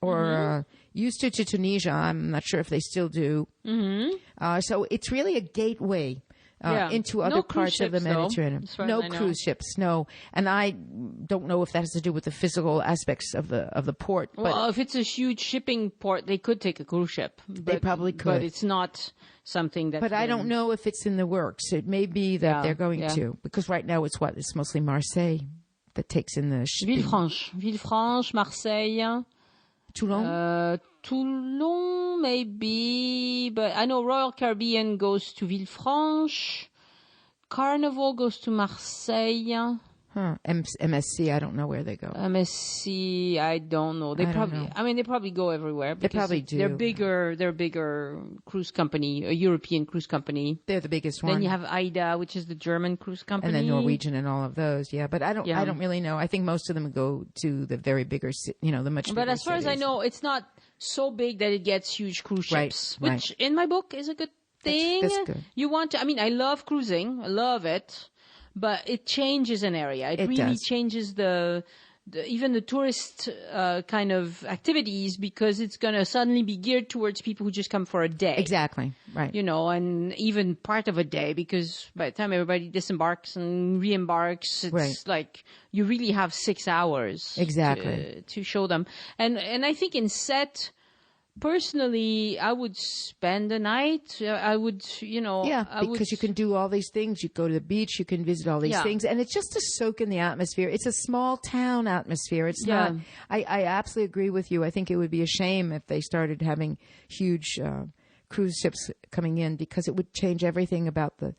or used to Tunisia. I'm not sure if they still do. So it's really a gateway. Into other parts of the Mediterranean. No cruise ships, no. And I don't know if that has to do with the physical aspects of the port. But well, if it's a huge shipping port, they could take a cruise ship. They probably could. But it's not something that. But I don't know if it's in the works. It may be that they're going to. Because right now it's mostly Marseille that takes in the shipping. Villefranche, Marseille. Toulon? Toulon, maybe, but I know Royal Caribbean goes to Villefranche. Carnival goes to Marseille. MSC, I don't know where they go. MSC, I don't know. They probably go everywhere. They probably do. They're bigger cruise company, a European cruise company. They're the biggest one. Then you have AIDA, which is the German cruise company. And then Norwegian and all of those, yeah. But I don't really know. I think most of them go to the very bigger, the much bigger But as far as I know, it's not so big that it gets huge cruise ships, which in my book is a good thing. That's good. You want to, I love cruising. I love it. But it changes an area. It really does. Changes even the tourist kind of activities, because it's going to suddenly be geared towards people who just come for a day. Exactly. Right. And even part of a day, because by the time everybody disembarks and re-embarks, it's like you really have 6 hours to show them. And I think in Sète, personally, I would spend the night. I would, because you can do all these things. You go to the beach, you can visit all these things, and it's just to soak in the atmosphere. It's a small town atmosphere. It's not. I absolutely agree with you. I think it would be a shame if they started having huge cruise ships coming in, because it would change everything about the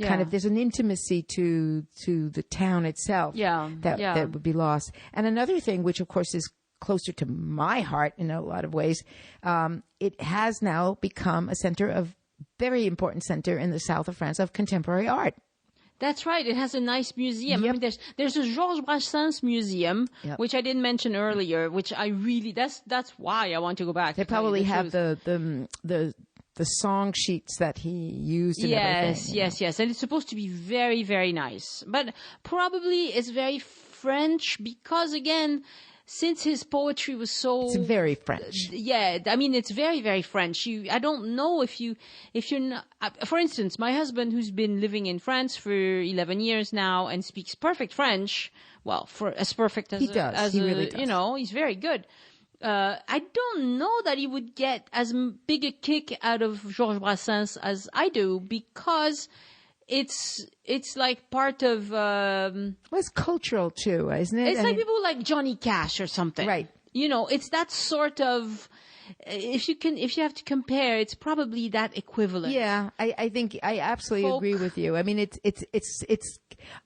kind of. There's an intimacy to the town itself. That would be lost. And another thing, which of course is closer to my heart in a lot of ways, it has now become a very important center in the south of France of contemporary art. That's right. It has a nice museum. Yep. There's a Georges Brassens museum, which I didn't mention earlier, which I really, that's why I want to go back. They probably have the song sheets that he used and everything. Yes. And it's supposed to be very, very nice. But probably it's very French because, again, since his poetry was so... It's very French. Yeah, it's very, very French. I don't know if you're not... For instance, my husband, who's been living in France for 11 years now and speaks perfect French, well, for as perfect as... He does. He really does. He's very good. I don't know that he would get as big a kick out of Georges Brassens as I do, because... It's like part of... it's cultural too, isn't it? It's like people like Johnny Cash or something. Right. It's that sort of... if you have to compare, it's probably that equivalent. Yeah, I think I absolutely agree with you. I mean, it's.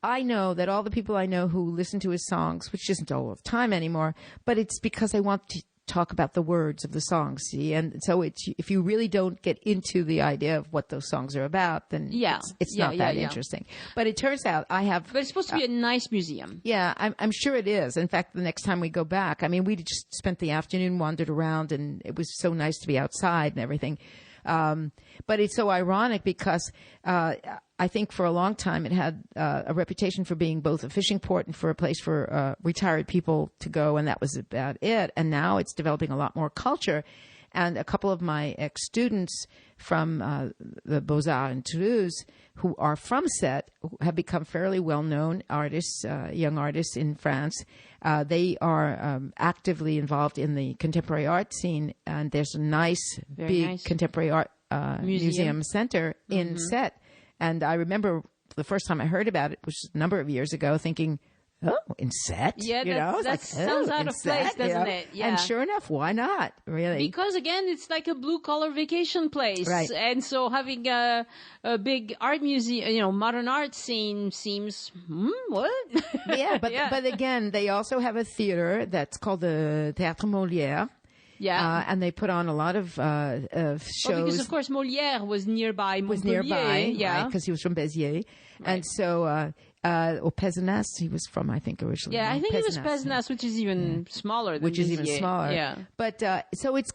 I know that all the people I know who listen to his songs, which isn't all the time anymore, but it's because I want to talk about the words of the songs. See, and so if you really don't get into the idea of what those songs are about, then it's not that interesting. But it turns out I have. But it's supposed to be a nice museum. Yeah, I'm sure it is. In fact, the next time we go back, I mean, we just spent the afternoon, wandered around, and it was so nice to be outside and everything. But it's so ironic because I think for a long time it had a reputation for being both a fishing port and for a place for retired people to go, and that was about it. And now it's developing a lot more culture. And a couple of my ex-students from the Beaux-Arts in Toulouse who are from Sète have become fairly well-known artists, young artists in France. They are actively involved in the contemporary art scene, and there's a nice, contemporary art museum center in Sète. And I remember the first time I heard about it, which was a number of years ago, thinking, oh, in Sète? Yeah, that sounds out of place, doesn't it? Yeah. And sure enough, why not, really? Because, again, it's like a blue-collar vacation place. Right. And so having a big art museum, modern art scene seems, what? Yeah, but again, they also have a theater that's called the Théâtre Molière. Yeah. And they put on a lot of shows. Oh, because, of course, Molière was nearby Montpellier. Right, because he was from Béziers. Right. And so, or Pézenas, he was from, I think, originally. Yeah, I think it was Pézenas, which is even smaller than Béziers. Even smaller. Yeah. But, so it's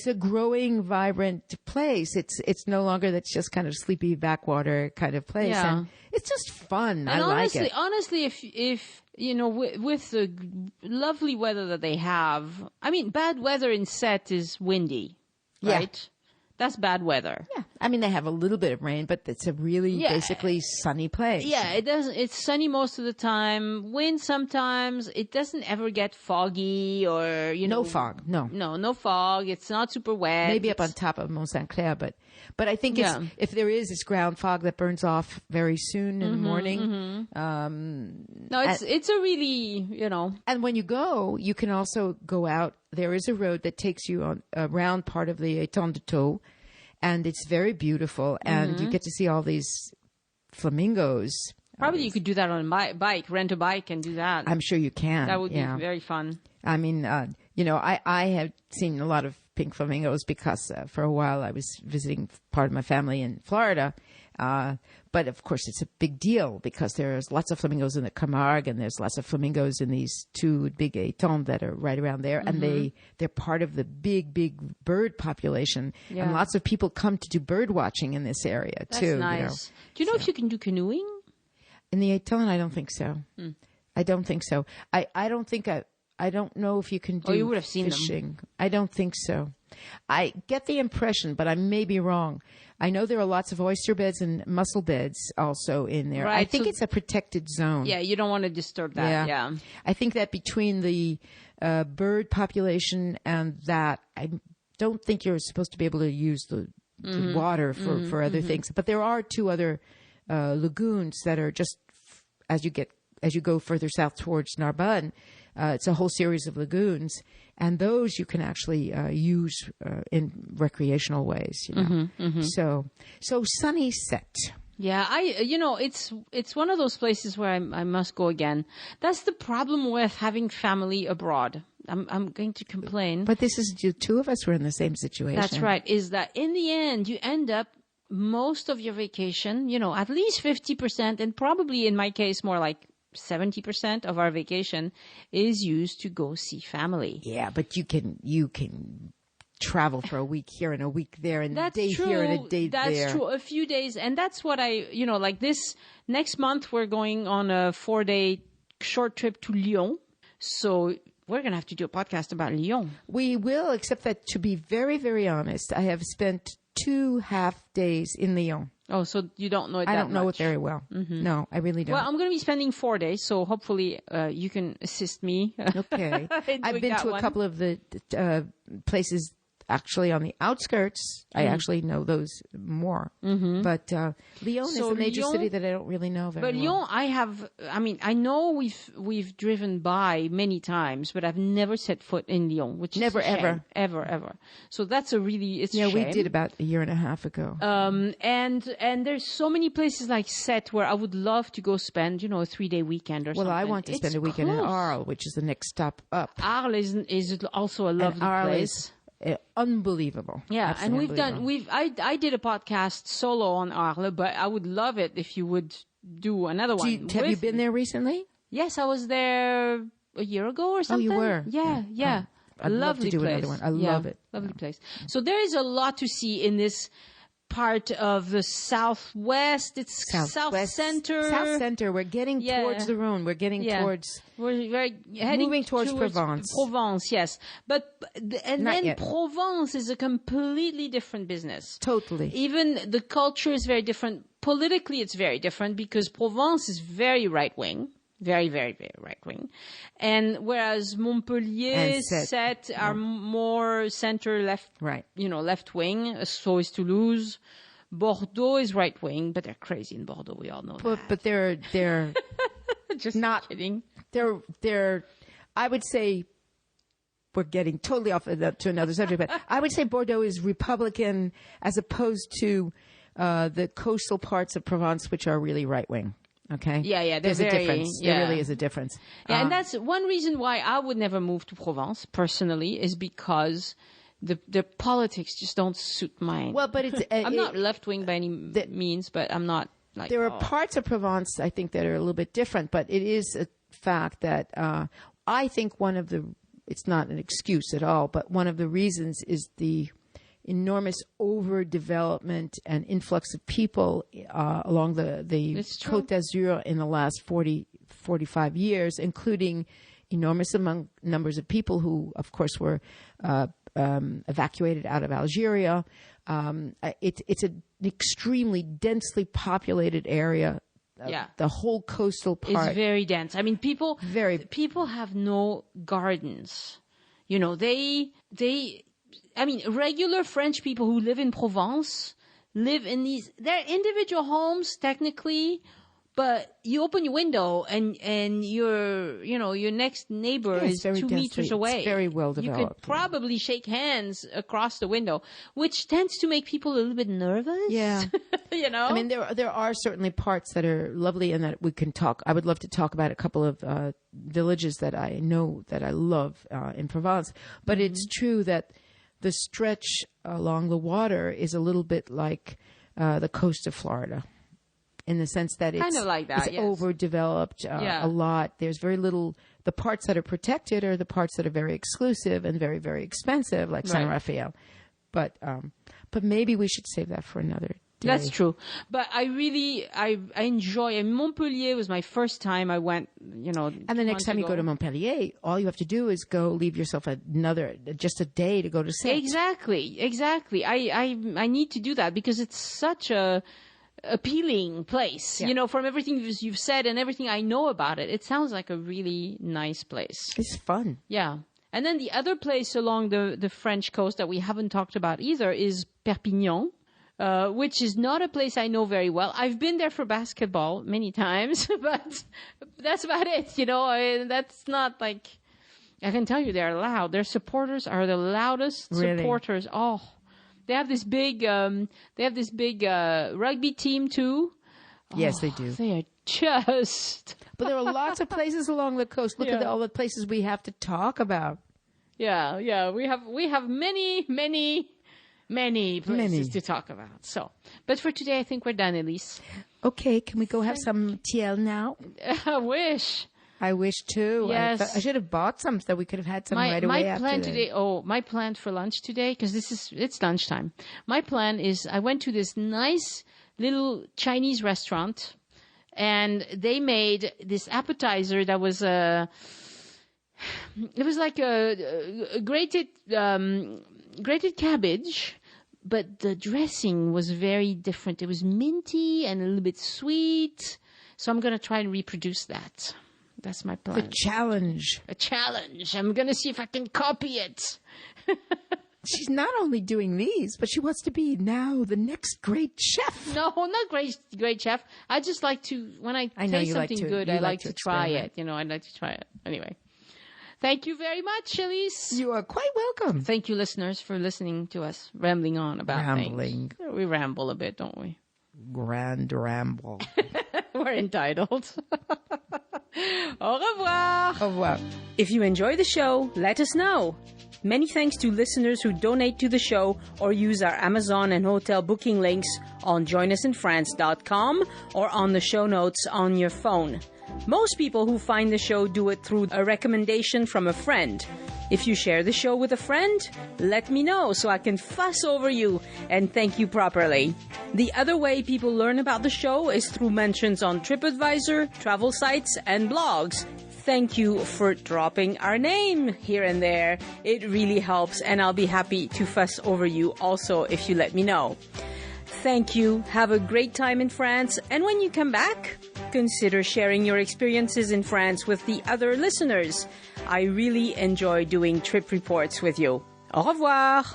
a growing, vibrant place. It's no longer that's just kind of sleepy backwater kind of place. Yeah. And it's just fun. And I like it. Honestly, if with the lovely weather that they have, I mean, bad weather in Sète is windy, right? Yeah. That's bad weather. Yeah. I mean, they have a little bit of rain, but it's a really basically sunny place. Yeah, it doesn't. It's sunny most of the time. Wind sometimes. It doesn't ever get foggy or, No fog. No. No fog. It's not super wet. Maybe up on top of Mont Saint Clair, but I think if there is this ground fog that burns off very soon in the morning. No, it's a really, And when you go, you can also go out. There is a road that takes you on around part of the étang de Thau, and it's very beautiful, and you get to see all these flamingos. Probably you could do that on a bike, rent a bike and do that. I'm sure you can. That would be very fun. I mean, I have seen a lot of pink flamingos because for a while I was visiting part of my family in Florida. But of course, it's a big deal because there's lots of flamingos in the Camargue, and there's lots of flamingos in these two big étangs that are right around there, and they're part of the big bird population. Yeah. And lots of people come to do bird watching in this area too. That's nice. Do you know if you can do canoeing in the étang? I don't think so. I don't think so. I don't know if you can do. Oh, you would have seen fishing. them. I don't think so. I get the impression, but I may be wrong. I know there are lots of oyster beds and mussel beds also in there. Right, I think it's a protected zone. Yeah, you don't want to disturb that. Yeah. I think that between the bird population and that, I don't think you're supposed to be able to use the water for other things. But there are two other lagoons that are just as you go further south towards Narbonne. It's a whole series of lagoons, and those you can actually use in recreational ways. So sunny Sète. Yeah, it's one of those places where I must go again. That's the problem with having family abroad. I'm going to complain, but this is the two of us were in the same situation. That's right. Is that in the end you end up most of your vacation, at least 50%, and probably in my case more like 70% of our vacation is used to go see family. Yeah, but you can travel for a week here and a week there and a day here and a day there. That's true. A few days. And that's what like this next month, we're going on a 4-day short trip to Lyon. So we're going to have to do a podcast about Lyon. We will, except that to be very, very honest, I have spent 2 half days in Lyon. Oh, so you don't know it that much? I don't know much. it very well. No, I really don't. Well, I'm going to be spending 4 days, so hopefully you can assist me. Okay. I've been to a couple of the places actually on the outskirts. I actually know those more. But Lyon is a major city that I don't really know very well. But Lyon, I know we've driven by many times, but I've never set foot in Lyon, which Never, is a shame. ever. Ever. So that's a shame. We did about a year and a half ago. And there's so many places like Sète where I would love to go spend, a 3-day weekend or something. Well, I want to spend a weekend in Arles, which is the next stop up. Arles is also a lovely place. Unbelievable. Yeah, Absolutely and I did a podcast solo on Arles, but I would love it if you would do another one. Have you been there recently? Yes, I was there a year ago or something. Oh, you were? Yeah. I'd love to do another one. I love it. Lovely place. So there is a lot to see in this part of the southwest. It's south center. South center. We're getting towards the Rhone. We're getting towards. We're heading towards Provence. Provence, yes. But then yet. Provence is a completely different business. Totally. Even the culture is very different. Politically, it's very different because Provence is very right wing. Very, very, very right wing. And whereas Montpellier, Sète are more center left, right. Left wing. So is Toulouse. Bordeaux is right wing, but they're crazy in Bordeaux. We all know that. But they're just not kidding. They're, I would say, we're getting totally off to another subject, but I would say Bordeaux is Republican as opposed to the coastal parts of Provence, which are really right wing. Okay. Yeah. There's a difference. There really is a difference. Yeah, and that's one reason why I would never move to Provence personally, is because the politics just don't suit mine. Well, but it's I'm not left wing by any means, but I'm not like. There are parts of Provence I think that are a little bit different, but it is a fact that I think it's not an excuse at all, but one of the reasons is the enormous overdevelopment and influx of people along the Côte d'Azur in the last 45 years, including enormous numbers of people who, of course, were evacuated out of Algeria. It's an extremely densely populated area. The whole coastal part is very dense. I mean, people have no gardens. Regular French people who live in Provence live in they're individual homes technically, but you open your window and your next neighbor is 2 meters away. It's very well developed. You could probably shake hands across the window, which tends to make people a little bit nervous. Yeah. I mean, there are certainly parts that are lovely and that we can talk. I would love to talk about a couple of villages that I know that I love in Provence, but it's true that the stretch along the water is a little bit like the coast of Florida, in the sense that it's kind of like that, it's overdeveloped a lot. There's very little. The parts that are protected are the parts that are very exclusive and very, very expensive, like San Rafael. But maybe we should save that for another day. That's true. But I enjoy. Montpellier was my first time I went, And the next time you go to Montpellier, all you have to do is leave yourself just a day to go to Sète. Exactly. I need to do that because it's such a appealing place. Yeah. From everything you've said and everything I know about it, it sounds like a really nice place. It's fun. Yeah. And then the other place along the French coast that we haven't talked about either is Perpignan. Which is not a place I know very well. I've been there for basketball many times, but that's about it. That's not like, I can tell you they're loud. Their supporters are the loudest supporters. Oh, they have this big rugby team too. Yes, they do. They are just. But there are lots of places along the coast. Look at all the places we have to talk about. Yeah. We have many places to talk about. So, but for today, I think we're done, Elise. Okay, can we go have some TL now? I wish. I wish too. Yes. I should have bought some so that we could have had some right away after my plan for lunch today, because it's lunchtime. My plan is I went to this nice little Chinese restaurant, and they made this appetizer that was it was like a grated cabbage, but the dressing was very different. It was minty and a little bit sweet. So I'm going to try and reproduce that. That's my plan. A challenge. I'm going to see if I can copy it. she's not only doing these, but she wants to be now the next great chef. No, not great chef. I just like to, when I taste something good, I like to try it. You know, I'd like to try it. Anyway. Thank you very much, Elise. You are quite welcome. Thank you, listeners, for listening to us rambling on about things. We ramble a bit, don't we? Grand ramble. We're entitled. Au revoir. Au revoir. If you enjoy the show, let us know. Many thanks to listeners who donate to the show or use our Amazon and hotel booking links on joinusinfrance.com or on the show notes on your phone. Most people who find the show do it through a recommendation from a friend. If you share the show with a friend, let me know so I can fuss over you and thank you properly. The other way people learn about the show is through mentions on TripAdvisor, travel sites, and blogs. Thank you for dropping our name here and there. It really helps, and I'll be happy to fuss over you also if you let me know. Thank you. Have a great time in France. And when you come back, consider sharing your experiences in France with the other listeners. I really enjoy doing trip reports with you. Au revoir.